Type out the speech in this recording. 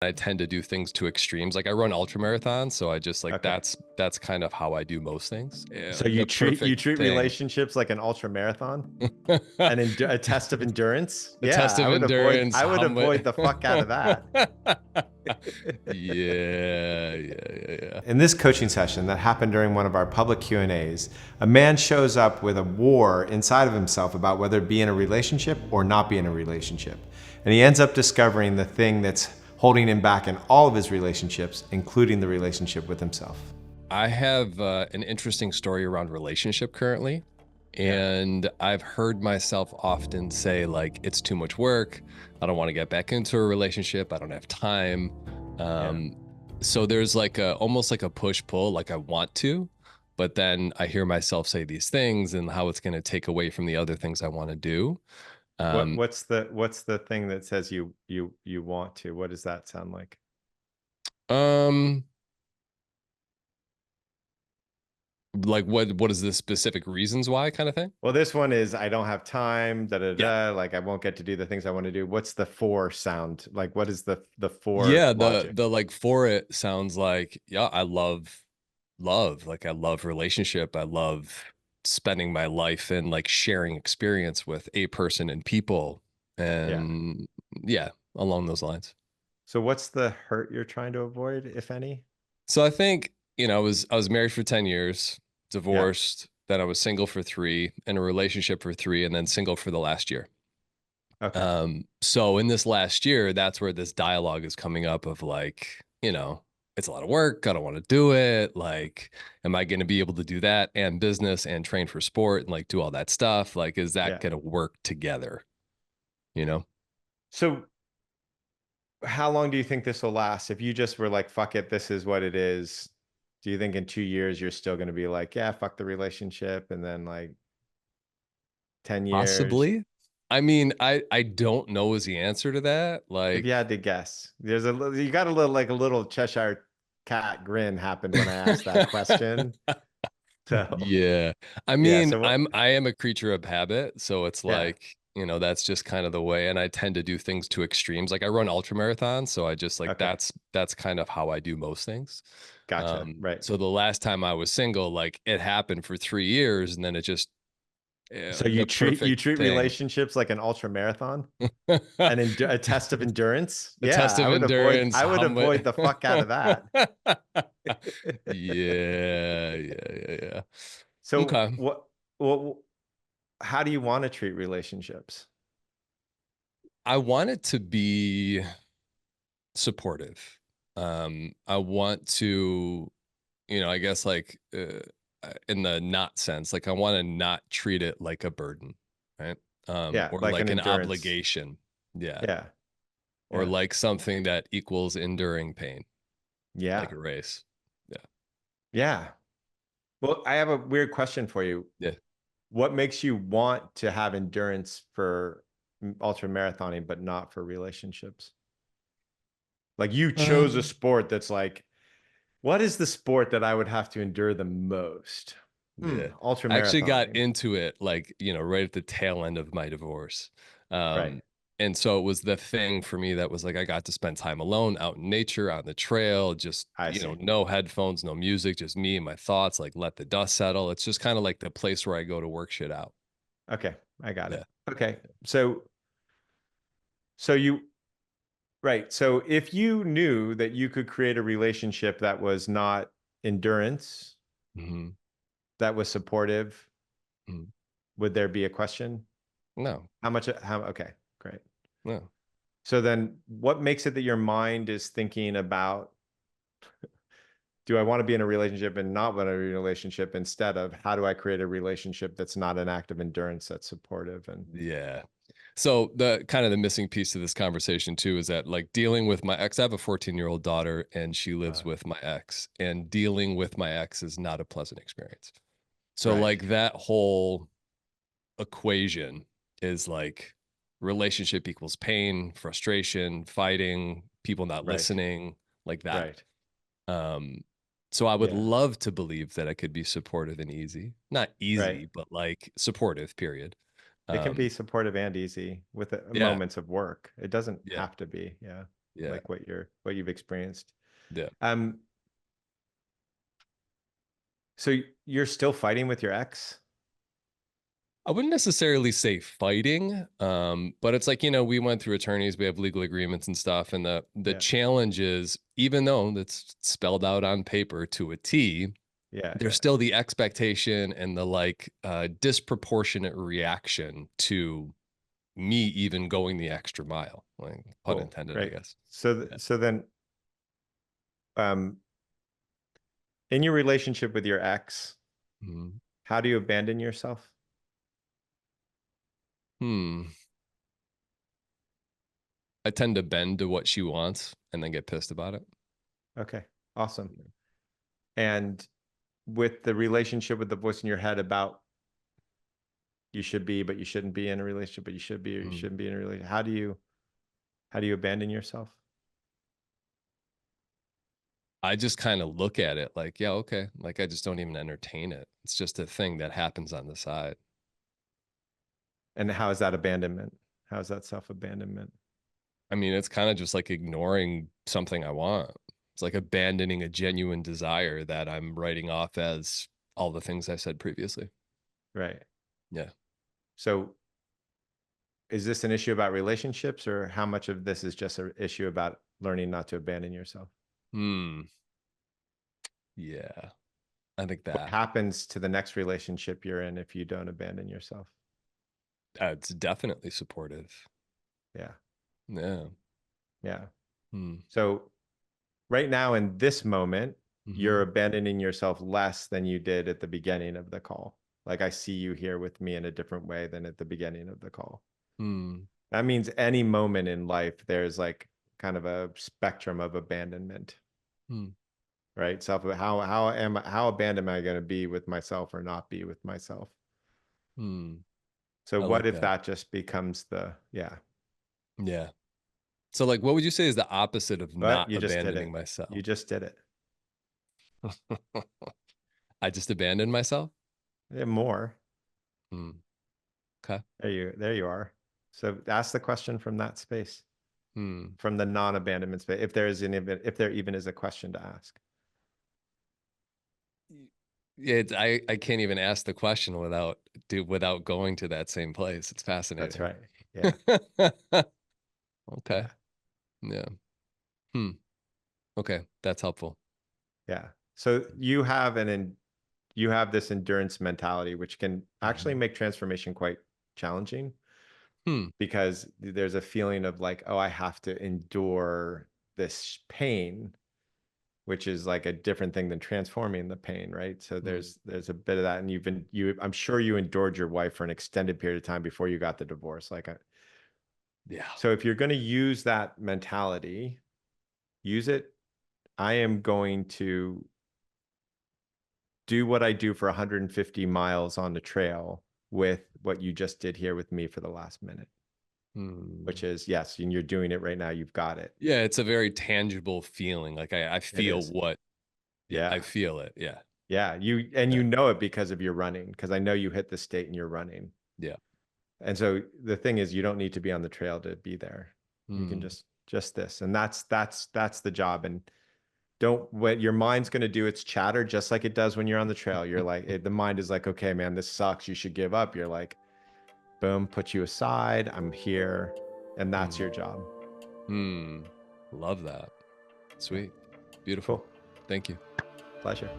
I tend to do things to extremes. Like I run ultra marathons, so I just like Okay. that's kind of how I do most things. So The you perfect treat thing. relationships like an ultra marathon, A a test of endurance. test Yeah, of endurance, I would how much avoid the fuck out of that. yeah. In this coaching session that happened during one of our public Q&As, a man shows up with a war inside of himself about whether to be in a relationship or not be in a relationship. And he ends up discovering the thing that's holding him back in all of his relationships, including the relationship with himself. I have an interesting story around relationship currently. Yeah. And I've heard myself often say, like, it's too much work. I don't want to get back into a relationship. I don't have time. Yeah. Um, so there's like almost like a push pull, like I want to, but then I hear myself say these things and how it's going to take away from the other things I want to do. Um, What's the thing that says you want to? What does that sound like? um, like what is the specific reasons why kind of thing? Well, this one is I don't have time, da da Yeah. da, like I won't get to do the things I want to do. What's the for sound? Like what is the for Yeah, logic? the like for it sounds like, yeah, I love, like I love relationship. I love spending my life and like sharing experience with a person and people. Yeah. And yeah, along those lines. So what's the hurt you're trying to avoid, if any? So I think, I was married for 10 years, Yeah. divorced, then I was single for 3, in a relationship for 3, and then single for the last year. Okay. So in this last year, that's where this dialogue is coming up of like, it's a lot of work. I don't want to do it. Like, am I going to be able to do that and business and train for sport and like do all that stuff? Like, is that Yeah. going to work together? You know? So how long do you think this will last? If you just were like, fuck it, this is what it is. Do you think in 2 years you're still going to be like, yeah, fuck the relationship? And then like 10 years, Possibly. I mean, I don't know is the answer to that. if you Like, had to guess, you got a little like a little Cheshire cat grin happened when I asked that question. So yeah. I yeah, mean, so what? I am a creature of habit, so it's Yeah. like, that's just kind of the way, and I tend to do things to extremes. Like I run ultra marathons, so I just like Okay. that's kind of how I do most things. Gotcha. Right. So the last time I was single, like it happened for 3 years and then it just So the you perfect treat thing. relationships like an ultra marathon, A a test of endurance. Yeah, test of endurance, I would how much avoid the fuck out of that. yeah. So Okay. what how do you want to treat relationships? I want it to be supportive. I want to, I guess like in the not sense, like I want to not treat it like a burden, right? Yeah, Or like an like an endurance. obligation. Yeah. Yeah. Or Yeah. like something that equals enduring pain, like Yeah. a race. Yeah. Yeah. Well, I have a weird question for you. Yeah. What makes you want to have endurance for ultra marathoning, but not for relationships? Like you chose a Um, sport that's like, what is the sport that I would have to endure the most? yeah. Ultra I actually got marathoning. into it like, right at the tail end of my divorce. Right. Um, and so it was the thing for me that was like I got to spend time alone out in nature, on the trail, just, I see. no headphones, no music, just me and my thoughts, like let the dust settle. It's just kind of like the place where I go to work shit out. Okay. I got Yeah. it. Okay. So you, right. So if you knew that you could create a relationship that was not endurance, Hmm. that was supportive, Hmm. would there be a question? No, Okay, great. no. So then what makes it that your mind is thinking about, do I want to be in a relationship and not want a relationship instead of how do I create a relationship that's not an act of endurance that's supportive and Yeah. So the kind of the missing piece to this conversation too is that like dealing with my ex, I have a 14-year-old daughter and she lives uh, with my ex, and dealing with my ex is not a pleasant experience. So right, like that whole equation is like relationship equals pain, frustration, fighting, people not right, listening, like that. right. Um, so I would Yeah, love to believe that I could be supportive and easy. Not right. easy, but like supportive, period. It can Um, be supportive and easy with yeah, moments of work. It doesn't yeah. have to be. Yeah. Yeah. like what you've experienced. Yeah. So you're still fighting with your ex? I wouldn't necessarily say fighting, but it's like, we went through attorneys, we have legal agreements and stuff. And the Yeah. challenge is, even though that's spelled out on paper to a T, Yeah. there's still the expectation and the like disproportionate reaction to me even going the extra mile. Like, pun Cool. intended, I Great. guess. So then, um, in your relationship with your ex, Mhm. how do you abandon yourself? Hmm. I tend to bend to what she wants and then get pissed about it. Okay. Awesome. And with the relationship with the voice in your head about you should be, but you shouldn't be in a relationship, but you should be, or you Mm. shouldn't be in a relationship. How do you abandon yourself? I just kind of look at it like, yeah, okay. Like, I just don't even entertain it. It's just a thing that happens on the side. And how is that abandonment? How is that self-abandonment? I mean, it's kind of just like ignoring something I want. It's like abandoning a genuine desire that I'm writing off as all the things I said previously. Right. Yeah. So is this an issue about relationships, or how much of this is just an issue about learning not to abandon yourself? Hmm. Yeah. I think What that happens to the next relationship you're in if you don't abandon yourself? it's definitely supportive. Yeah. Yeah. Yeah. Hmm. So right now in this moment, you're Hmm. abandoning yourself less than you did at the beginning of the call. Like I see you here with me in a different way than at the beginning of the call. Hmm. That means any moment in life, there's like kind of a spectrum of abandonment, Hmm. right? How abandoned am I going to be with myself or not be with myself? Hmm. So I what like if that. that just becomes yeah, Yeah. So, like, what would you say is the opposite of but not you just did abandoning it. You myself? just did it. I just abandoned myself? Yeah, more. Hmm. Okay. There you are. So ask the question from that space, Hmm. from the non-abandonment space, if there even is a question to ask. Yeah, I can't even ask the question without going to that same place. It's That's fascinating. right. Yeah. Okay. Yeah. Yeah. Hmm. Okay. That's helpful. Yeah. So you have this endurance mentality, which can actually Mhm. make transformation quite challenging Hmm. because there's a feeling of like, oh, I have to endure this pain, which is like a different thing than transforming the pain, right? So Hmm. there's a bit of that, and I'm sure you endured your wife for an extended period of time before you got the divorce. Yeah. So if you're going to use that mentality, use it. I am going to do what I do for 150 miles on the trail with what you just did here with me for the last minute, which Hmm. is yes, and you're doing it right now. You've got it. Yeah, it's a very tangible feeling. Like, I It feel is. yeah, I Yeah. feel it. Yeah. Yeah. You Yeah. know it because of your running, because I know you hit the state and you're running. Yeah. And so the thing is, you don't need to be on the trail to be there. You can Hmm. just this, and that's the job. And don't what your mind's going to do its chatter just like it does when you're on the trail. You're like the mind is like, okay, man, this sucks. You should give up. You're like, boom, put you aside. I'm here, and that's Hmm. your job. Hmm. Love that. Yeah, Sweet. Beautiful. cool, Thank you. pleasure.